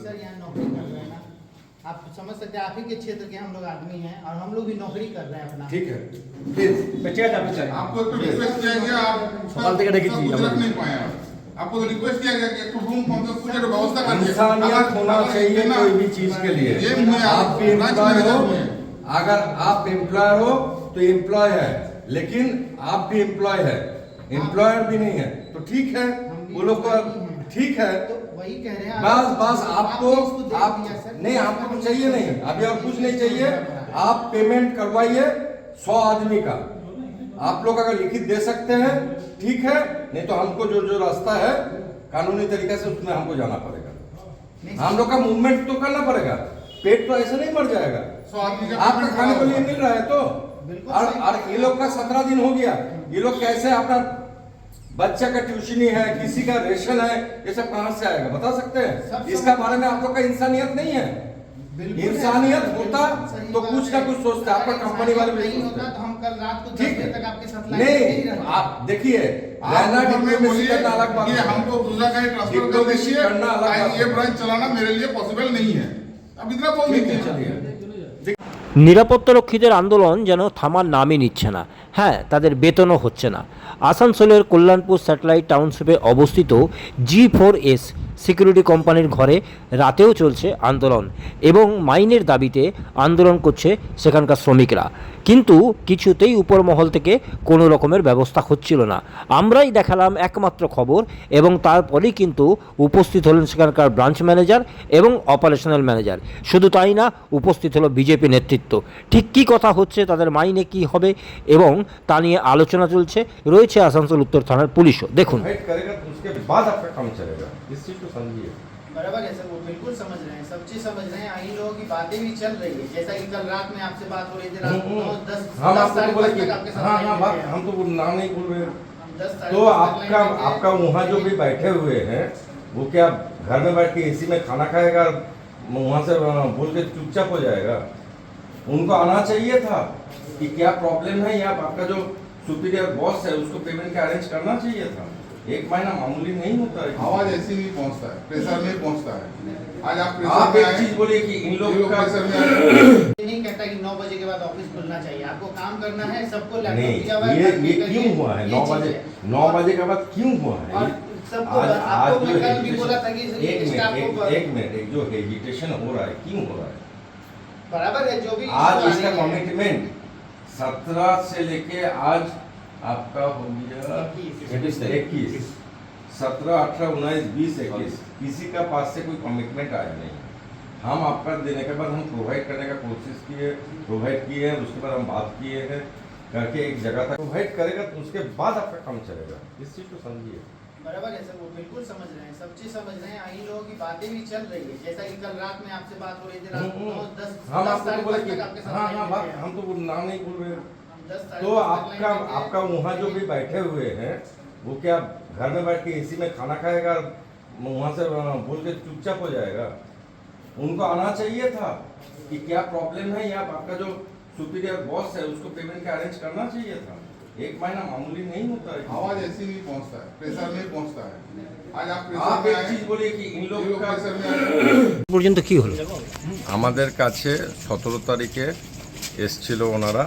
Sir यहाँ नौकरी कर रहे हैं ना, आप समझ सकते हैं, आप ही के क्षेत्र के हम लोग आदमी हैं और हम लोग भी नौकरी कर रहे हैं अपना। ठीक है, प्लीज बच्चे आपको तो रिक्वेस्ट किया गया, आप सवाल तक रख सब कुछ रख नहीं पाए आप। आपको तो रिक्वेस्ट किया गया कि एक रूम कम से कुछ व्यवस्था कर दीजिए। इंसानियत होना चाहिए कोई भी चीज के लिए। आप भी एम्प्लॉय हो, अगर आप एम्प्लॉय हो तो एम्प्लॉय है, लेकिन आप भी एम्प्लॉय है, एम्प्लॉयर भी नहीं है, तो ठीक है वो लोग को ठीक है। तो वही कह रहे हैं बस आपको आप नहीं, आपको कुछ चाहिए नहीं, अभी और कुछ नहीं चाहिए। आप पेमेंट करवाइए 100 आदमी का, आप लोग अगर लिखित दे सकते हैं ठीक है, नहीं तो हमको जो रास्ता है कानूनी तरीके से उसमें हमको जाना पड़ेगा। हम लोग का मूवमेंट तो करना पड़ेगा, पेट तो ऐसे नहीं मर जाएगा। आपका खाने को लिए मिल रहा है तो, और ये लोग का 17 दिन हो गया, ये लोग कैसे अपना बच्चा का ट्यूशनी है, किसी का रेशन है, ये सब कहां से आएगा बता सकते हैं? इसका बारे में आप लोग का इंसानियत नहीं है। इंसानियत होता तो कुछ ना कुछ सोचते, आपका कंपनी वाले भी नहीं होता तो हम कल रात को 10 बजे तक आपके साथ लाइन नहीं। में रहते। आप देखिए, रहना डिप्लोमेसी करना अलग बात है, हमको दूसरा कहीं ट्रांसफर कर डिप्लोमेसी दीजिए, करना अलग बात है। ये ब्रांच चलाना मेरे लिए पॉसिबल नहीं है। अब इतना बोल दीजिए। चलिए নিরাপত্তারক্ষীদের আন্দোলন যেন থামার নামই নিচ্ছে না। হ্যাঁ, তাদের বেতনও হচ্ছে না। আসানসোলের কল্যাণপুর স্যাটেলাইট টাউনশিপে অবস্থিত G4S সিকিউরিটি কোম্পানির ঘরে রাতেও চলছে আন্দোলন এবং মাইনের দাবিতে আন্দোলন করছে সেখানকার শ্রমিকরা, কিন্তু কিছুতেই উপর মহল থেকে কোনো রকমের ব্যবস্থা হচ্ছিল না। আমরাই দেখালাম একমাত্র খবর এবং তারপরেই কিন্তু উপস্থিত হলেন সেখানকার ব্রাঞ্চ ম্যানেজার এবং অপারেশনাল ম্যানেজার। শুধু তাই না, উপস্থিত হলো বিজেপি নেতৃত্ব। ঠিক কী কথা হচ্ছে, তাদের মাইনে কি হবে এবং তা নিয়ে আলোচনা চলছে, রয়েছে আসানসোল উত্তর থানার পুলিশও। দেখুন। बराबर है सर, वो बिल्कुल समझ रहे हैं, सब चीज समझ रहे हैं। इन लोगों की बातें भी चल रही है, जैसा कि कल रात में आपसे बात हो रही थी, रात 9-10 हम साढ़े आपको बोले 10 कि तक आपके साथ हाँ लाइन हाँ में बात थे। हम तो नाम नहीं बोल रहे हैं। हम 10 साढ़े तो 10 तक आपका लाइन में थे। आपका वहाँ जो भी बैठे हुए हैं वो क्या घर में बैठ के एसी में खाना खाएगा, वहाँ से बोल के चुपचाप हो जाएगा? उनको आना चाहिए था कि क्या प्रॉब्लम है, या आपका जो सुपीरियर बॉस है उसको पेमेंट का अरेंज करना चाहिए था। एक महीना मामूली नहीं होता है। आवाज ऐसी नहीं पहुंचता है, प्रेशर नहीं पहुंचता है। आज आप आप एक चीज बोलिए कि इन लोगों का प्रेशर में नहीं कहता कि 9 बजे के बाद ऑफिस खुलना चाहिए, आपको काम करना है, सबको लैपटॉप नहीं, दिया हुआ है, ये करके क्यों करिए, हुआ है? ये 9 चीज़ बजे है। 9 बजे के बाद क्यों हुआ है? और सबको आज आपको मैं जो कल भी बोला था कि एक स्टाफ मिनट को एक मिनट, एक जो हेजिटेशन हो रहा है क्यों हो रहा है? बराबर है, जो भी आज issue आ इसका रही है। कमिटमेंट 17 से लेके आज आपका हो गया 21, 17, 18, 19, 20, 21, किसी का पास से कोई कमिटमेंट आया नहीं। हम आपका देने के बाद हम प्रोवाइड करने का कोशिश प्रोवाइड किए हैं, उसके बाद हम बात किए हैं करके एक जगह तक प्रोवाइड करेगा तो उसके बाद आपका काम चलेगा। इस चीज को समझिए। बराबर है सर, वो बिल्कुल समझ रहे हैं, सब चीज समझ रहे हैं। इन लोगों की बातें भी चल रही है, जैसा कि कल रात में आपसे बात हो रही थी, रात 9-10 हम आपको साढ़े बोले 10 कि तक आपके साथ हाँ लाइन हाँ में बात थे। हम तो नाम नहीं बोल रहे हैं। हम 10 साढ़े तो 10 तक आपका लाइन में थे। आपका वहाँ जो भी बैठे हुए हैं वो क्या घर में बैठ के एसी में खाना खाएगा, वहाँ से बोल के चुपचाप हो जाएगा? उनको आना चाहिए था कि क्या प्रॉब्लम है, या आपका जो सुपीरियर बॉस है उसको पेमेंट का अरेंज करना चाहिए था। एक महीना मामूली नहीं होता है। आवाज ऐसी नहीं पहुंचता है, प्रेशर नहीं पहुंचता है। आज आप आप प्रेशर एक चीज बोलिए कि इन लोगों का प्रेशर में পর্যন্ত কি হলো? আমাদের কাছে 17 তারিখে এসছিল ওনারা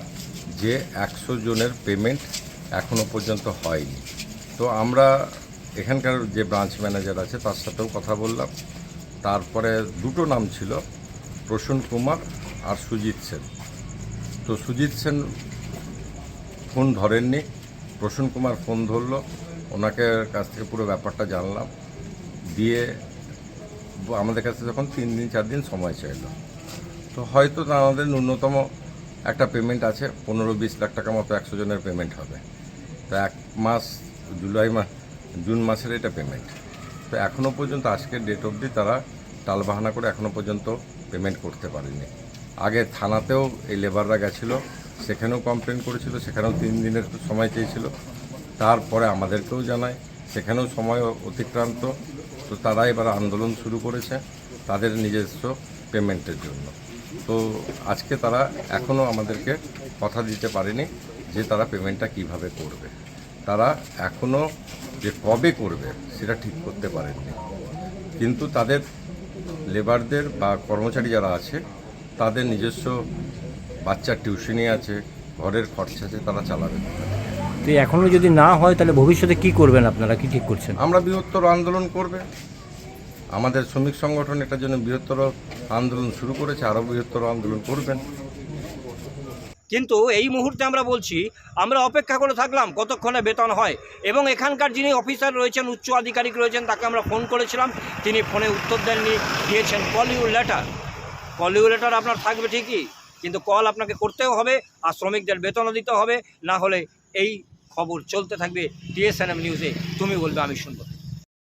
যে 100 জনের পেমেন্ট এখনো পর্যন্ত হয়নি। তো আমরা এখানকার যে ব্রাঞ্চ ম্যানেজার আছে তার সাথেও কথা বললাম। তারপরে দুটো নাম ছিল, প্রসূন কুমার আর সুজিত সেন। তো সুজিত সেন ফোন ধরেননি, প্রসূন কুমার ফোন ধরলো, ওনাকে কাছ থেকে পুরো ব্যাপারটা জানলাম, দিয়ে আমাদের কাছে যখন 3 দিন 4 দিন সময় চাইলো, তো হয়তো আমাদের ন্যূনতম একটা পেমেন্ট আছে 15-20 লাখ টাকা মতো 100 জনের পেমেন্ট হবে। তো 1 মাস জুন মাসের এটা পেমেন্ট। তো এখনও পর্যন্ত আজকের ডেট অবধি তারা টালবাহানা করে এখনও পর্যন্ত পেমেন্ট করতে পারেনি। আগে থানাতেও এই লেবাররা গেছিলো, সেখানেও কমপ্লেন করেছিল, সেখানেও 3 দিনের সময় চেয়েছিল। তারপরে আমাদেরকেও জানায়, সেখানেও সময় অতিক্রান্ত। তো তারা এবার আন্দোলন শুরু করেছে তাদের নিজস্ব পেমেন্টের জন্য। তো আজকে তারা এখনও আমাদেরকে কথা দিতে পারেনি যে তারা পেমেন্টটা কিভাবে করবে। তারা এখনও যে কবে করবে সেটা ঠিক করতে পারেননি, কিন্তু তাদের লেবারদের বা কর্মচারী যারা আছে তাদের নিজস্ব বাচ্চার টিউশনি আছে, ঘরের খরচা আছে, তারা চালাবে। তো এখনও যদি না হয় তাহলে ভবিষ্যতে কি করবেন আপনারা, কি ঠিক করছেন? আমরা বৃহত্তর আন্দোলন করবে, আমাদের শ্রমিক সংগঠন এটার জন্য বৃহত্তর আন্দোলন শুরু করেছে, আরও বৃহত্তর আন্দোলন করবেন। কিন্তু এই মুহূর্তে আমরা বলছি, আমরা অপেক্ষা করে থাকলাম কতক্ষণে বেতন হয়, এবং এখানকার যিনি অফিসার রয়েছেন, উচ্চ আধিকারিক রয়েছেন, তাকে আমরা ফোন করেছিলাম, তিনি ফোনে উত্তর দেননি, দিয়েছেন call you letter. Call you letter আপনার থাকবে ঠিকই, কিন্তু কল আপনাকে করতেও হবে, আর শ্রমিকদের বেতনও দিতে হবে, না হলে এই খবর চলতে থাকবে TSNM নিউজে। তুমি বলবে আমি শুনবো।